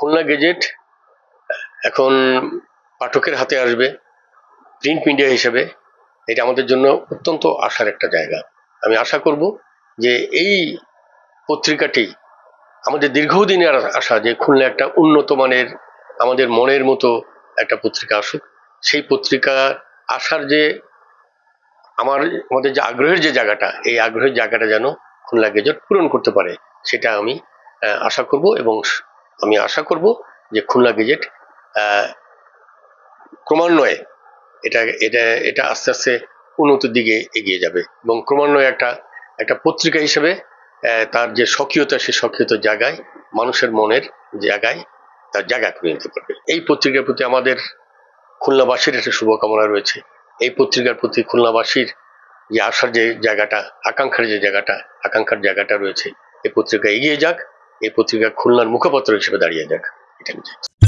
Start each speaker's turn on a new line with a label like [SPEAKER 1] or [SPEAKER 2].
[SPEAKER 1] Khulna gazette এখন পাঠকের হাতে আসবে প্রিন্ট মিডিয়া হিসেবে। এটা আমাদের জন্য অত্যন্ত আশার একটা জায়গা। আমি আশা করব যে এই পত্রিকাটি আমাদের দীর্ঘদিনের আশা যে খুলনা একটা উন্নত মানের আমাদের মনের মতো একটা পত্রিকা আসুক। সেই পত্রিকা আসার যে আমাদের যে আগ্রহের যে জায়গাটা, এই আগ্রহের জায়গাটা যেন খুলনা গেজেট পূরণ করতে পারে, সেটা আমি আশা করব। এবং আমি আশা করব যে খুলনা গেজেট ক্রমান্বয়ে এটা এটা এটা আস্তে আস্তে উন্নতির দিকে এগিয়ে যাবে এবং ক্রমান্বয়ে একটা পত্রিকা হিসেবে তার যে স্বকীয়তা, সেই স্বকীয়তার জায়গায় মানুষের মনের জায়গায় তার জায়গা করে নিতে পারবে। এই পত্রিকার প্রতি আমাদের খুলনাবাসীর একটা শুভকামনা রয়েছে। এই পত্রিকার প্রতি খুলনাবাসীর যে আশার যে জায়গাটা, আকাঙ্ক্ষার জায়গাটা রয়েছে, এই পত্রিকা এগিয়ে যাক, এই পত্রিকা খুলনার মুখপত্র হিসেবে দাঁড়িয়ে যাক, এটা আমি চাই।